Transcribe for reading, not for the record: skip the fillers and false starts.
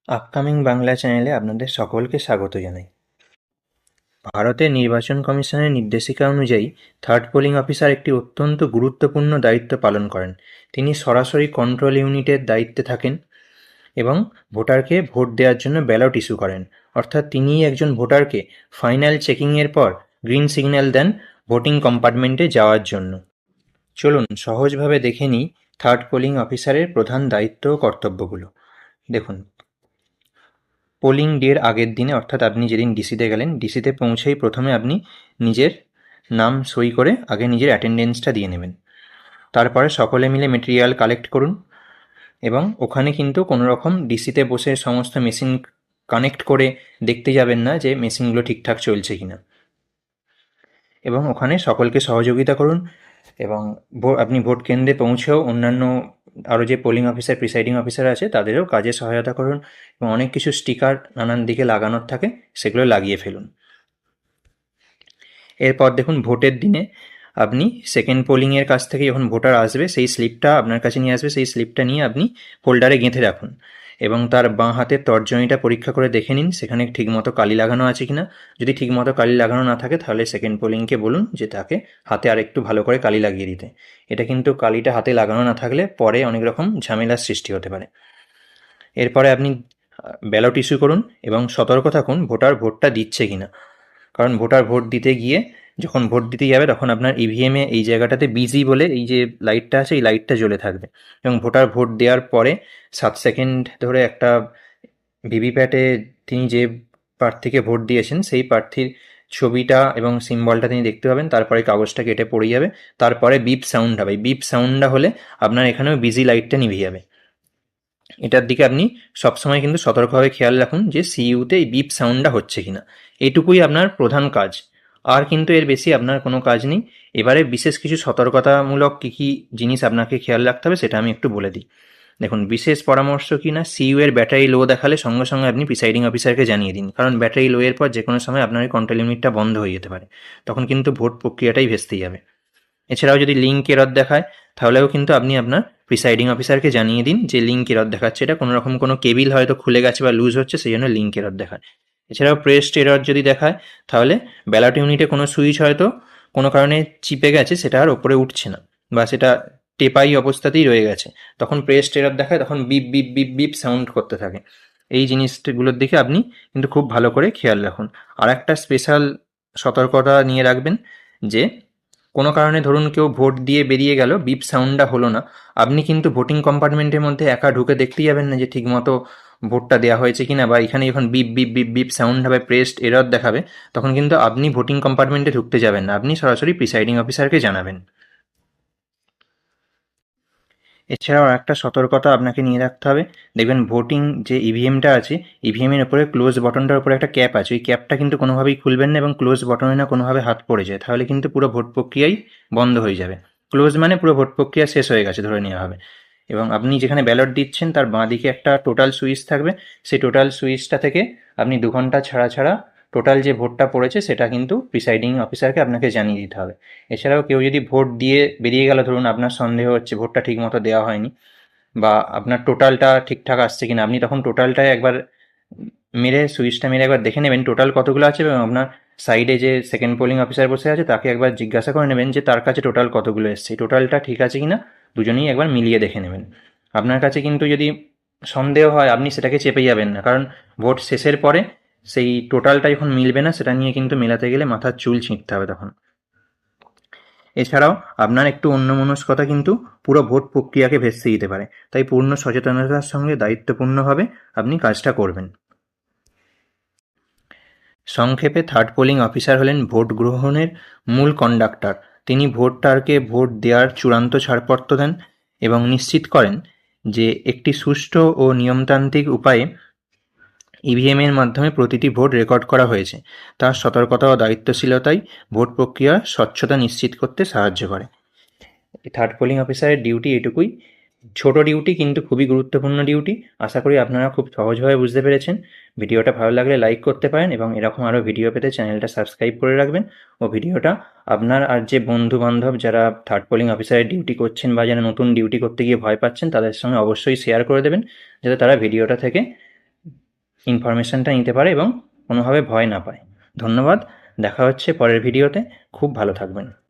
Upcoming Bangla চ্যানেলে আপনাদের সকলকে স্বাগত জানাই। ভারতের নির্বাচন কমিশনের নির্দেশিকা অনুযায়ী থার্ড পোলিং অফিসার একটি অত্যন্ত গুরুত্বপূর্ণ দায়িত্ব পালন করেন। তিনি সরাসরি কন্ট্রোল ইউনিটের দায়িত্বে থাকেন এবং ভোটারকে ভোট দেওয়ার জন্য ব্যালট ইস্যু করেন। অর্থাৎ তিনিই একজন ভোটারকে ফাইনাল চেকিংয়ের পর গ্রিন সিগন্যাল দেন ভোটিং কম্পার্টমেন্টে যাওয়ার জন্য। চলুন সহজভাবে দেখে নিই থার্ড পোলিং অফিসারের প্রধান দায়িত্ব ও কর্তব্যগুলো। দেখুন, পোলিং ডের আগের দিনে অর্থাৎ আপনি যেদিন ডিসিতে গেলেন, ডিসিতে পৌঁছেই প্রথমে আপনি নিজের নাম সই করে আগে নিজের অ্যাটেন্ডেন্সটা দিয়ে নেবেন। তারপরে সকলে মিলে মেটেরিয়াল কালেক্ট করুন এবং ওখানে কিন্তু কোনো রকম ডিসিতে বসে সমস্ত মেশিন কানেক্ট করে দেখতে যাবেন না যে মেশিনগুলো ঠিকঠাক চলছে কিনা, এবং ওখানে সকলকে সহযোগিতা করুন এবং আপনি ভোট কেন্দ্রে পৌঁছেও অন্যান্য আরও যে পোলিং অফিসার, প্রিসাইডিং অফিসার আছে তাদেরও কাজে সহায়তা করুন এবং অনেক কিছু স্টিকার নানান দিকে লাগানোর থাকে সেগুলো লাগিয়ে ফেলুন। এরপর দেখুন, ভোটের দিনে আপনি সেকেন্ড পোলিংয়ের কাছ থেকে যখন ভোটার আসবে সেই স্লিপটা আপনার কাছে নিয়ে আসবে, সেই স্লিপটা নিয়ে আপনি ফোল্ডারে গেঁথে রাখুন এবং তার বাঁ হাতের তর্জনীটা পরীক্ষা করে দেখে নিন সেখানে ঠিকমতো কালি লাগানো আছে কিনা। যদি ঠিকমতো কালি লাগানো না থাকে তাহলে সেকেন্ড পোলিংকে বলুন যে তাকে হাতে আর একটু ভালো করে কালি লাগিয়ে দিতে। এটা কিন্তু কালিটা হাতে লাগানো না থাকলে পরে অনেক রকম ঝামেলার সৃষ্টি হতে পারে। এরপরে আপনি ব্যালট ইস্যু করুন এবং সতর্ক থাকুন ভোটার ভোটটা দিচ্ছে কিনা, কারণ ভোটার ভোট দিতে গিয়ে যখন ভোট দিতে যাবে তখন আপনার ইভিএমে এই জায়গাটাতে বিজি বলে এই যে লাইটটা আছে এই লাইটটা জ্বলে থাকবে এবং ভোটার ভোট দেওয়ার পরে 7 সেকেন্ড ধরে একটা ভিভিপ্যাটে তিনি যে প্রার্থীকে ভোট দিয়েছেন সেই প্রার্থীর ছবিটা এবং সিম্বলটা তিনি দেখতে পাবেন। তারপরে কাগজটা কেটে পড়ে যাবে, তারপরে বিপ সাউন্ড হবে। বিপ সাউন্ডটা হলে আপনার এখানেও বিজি লাইটটা নিভে যাবে। এটার দিকে আপনি সবসময় কিন্তু সতর্কভাবে খেয়াল রাখুন যে সিইউতে এই বিপ সাউন্ডটা হচ্ছে কিনা। এটুকুই আপনার প্রধান কাজ, আর কিন্তু এর বেশি আপনার কোনো কাজ নেই। এবারে বিশেষ কিছু সতর্কতামূলক কী কী জিনিস আপনাকে খেয়াল রাখতে হবে সেটা আমি একটু বলে দিই। দেখুন, বিশেষ পরামর্শ কি না, সিইউ এর ব্যাটারি লো দেখালে সঙ্গে সঙ্গে আপনি প্রিসাইডিং অফিসারকে জানিয়ে দিন, কারণ ব্যাটারি লো এর পর যে কোনো সময় আপনার কন্ট্রোল ইউনিটটা বন্ধ হয়ে যেতে পারে, তখন কিন্তু ভোট প্রক্রিয়াটাই ভেস্তে যাবে। এছাড়াও যদি লিঙ্ক এরর দেখায় তাহলেও কিন্তু আপনি আপনার প্রিসাইডিং অফিসারকে জানিয়ে দিন যে লিঙ্ক এরর দেখাচ্ছে, এটা কোনো রকম কোনো কেবিল হয়তো খুলে গেছে বা লুজ হচ্ছে সেই জন্য লিঙ্ক এরর দেখায়। এছাড়াও প্রেসড এরর যদি দেখায় তাহলে ব্যালট ইউনিটে কোনো সুইচ হয়তো কোনো কারণে চিপে গেছে, সেটা আর ওপরে উঠছে না বা সেটা টেপাই অবস্থাতেই রয়ে গেছে, তখন প্রেসড এরর দেখায়, তখন beep beep beep beep sound করতে থাকে। এই জিনিসগুলোর দিকে আপনি কিন্তু খুব ভালো করে খেয়াল রাখুন। আর একটা স্পেশাল সতর্কতা নিয়ে রাখবেন যে কোনো কারণে ধরুন কেউ ভোট দিয়ে বেরিয়ে গেল, বিপ সাউন্ডটা হলো না, আপনি কিন্তু ভোটিং কম্পার্টমেন্টের মধ্যে একা ঢুকে দেখতে যাবেন না যে ঠিকমতো ভোটটা দেওয়া হয়েছে কিনা, বা এখানে যখন beep beep beep beep sound হবে, প্রেসড এরর দেখাবে, তখন কিন্তু আপনি ভোটিং কম্পার্টমেন্টে ঢুকতে যাবেন না, আপনি সরাসরি প্রিসাইডিং অফিসারকে জানাবেন। এছাড়াও একটা সতর্কতা আপনাকে নিয়ে রাখতে হবে, দেখবেন ভোটিং যে ইভিএমটা আছে, ইভিএমের উপরে ক্লোজ বটনটার উপরে একটা ক্যাপ আছে, ওই ক্যাপটা কিন্তু কোনোভাবেই খুলবেন না এবং ক্লোজ বটনে না কোনোভাবে হাত পড়ে যায়, তাহলে কিন্তু পুরো ভোট প্রক্রিয়াই বন্ধ হয়ে যাবে। ক্লোজ মানে পুরো ভোট প্রক্রিয়া শেষ হয়ে গেছে ধরে নেওয়া হবে। এবং আপনি যেখানে ব্যালট দিচ্ছেন তার বাঁ দিকে একটা টোটাল সুইচ থাকবে, সেই টোটাল সুইচটা থেকে আপনি 2 ঘন্টা ছাড়া ছাড়া টোটাল যে ভোটটা পড়েছে সেটা কিন্তু প্রিসাইডিং অফিসারকে আপনাকে জানিয়ে দিতে হবে। এছাড়াও কেউ যদি ভোট দিয়ে বেরিয়ে গেল, ধরুন আপনার সন্দেহ হচ্ছে ভোটটা ঠিকমতো দেওয়া হয়নি বা আপনার টোটালটা ঠিকঠাক আসছে কিনা, আপনি তখন টোটালটায় একবার মেরে সুইচটা মেরে একবার দেখে নেবেন টোটাল কতগুলো আছে, এবং আপনার সাইডে যে সেকেন্ড পোলিং অফিসার বসে আছে তাকে একবার জিজ্ঞাসা করে নেবেন যে তার কাছে টোটাল কতগুলো এসছে, টোটালটা ঠিক আছে কিনা দুজনেই একবার মিলিয়ে দেখে নেবেন। আপনার কাছে কিন্তু যদি সন্দেহ হয় আপনি সেটাকে চেপে যাবেন না, কারণ ভোট শেষের পরে সেই টোটালটা যখন মিলবে না সেটা নিয়ে কিন্তু মেলাতে গেলে মাথার চুল ছিঁড়তে হবে তখন। এছাড়াও আপনার একটু অন্যমনস্কতা কিন্তু পুরো ভোট প্রক্রিয়াকে ভেস্তে দিতে পারে, তাই পূর্ণ সচেতনতার সঙ্গে দায়িত্বপূর্ণভাবে আপনি কাজটা করবেন। সংক্ষেপে থার্ড পোলিং অফিসার হলেন ভোট গ্রহণের মূল কন্ডাক্টর। তিনি ভোটারকে ভোট দেওয়ার চূড়ান্ত ছাড়পত্র দেন এবং নিশ্চিত করেন যে একটি সুষ্ঠু ও নিয়মতান্ত্রিক উপায়ে ইভিএমের মাধ্যমে প্রতিটি ভোট রেকর্ড করা হয়েছে। তার সতর্কতা ও দায়িত্বশীলতাই ভোট প্রক্রিয়ার স্বচ্ছতা নিশ্চিত করতে সাহায্য করে। থার্ড পোলিং অফিসারের ডিউটি এটুকুই, ছোট ডিউটি কিন্তু খুবই গুরুত্বপূর্ণ ডিউটি। আশা করি আপনারা খুব সহজভাবে বুঝতে পেরেছেন। ভিডিওটা ভালো লাগলে লাইক করতে পারেন এবং এরকম আরও ভিডিও পেতে চ্যানেলটা সাবস্ক্রাইব করে রাখবেন ও ভিডিওটা আপনার আর যে বন্ধু বান্ধব যারা থার্ড পোলিং অফিসারের ডিউটি করছেন বা যারা নতুন ডিউটি করতে গিয়ে ভয় পাচ্ছেন তাদের সঙ্গে অবশ্যই শেয়ার করে দেবেন, যাতে তারা ভিডিওটা থেকে ইনফরমেশানটা নিতে পারে এবং কোনোভাবে ভয় না পায়। ধন্যবাদ। দেখা হচ্ছে পরের ভিডিওতে। খুব ভালো থাকবেন।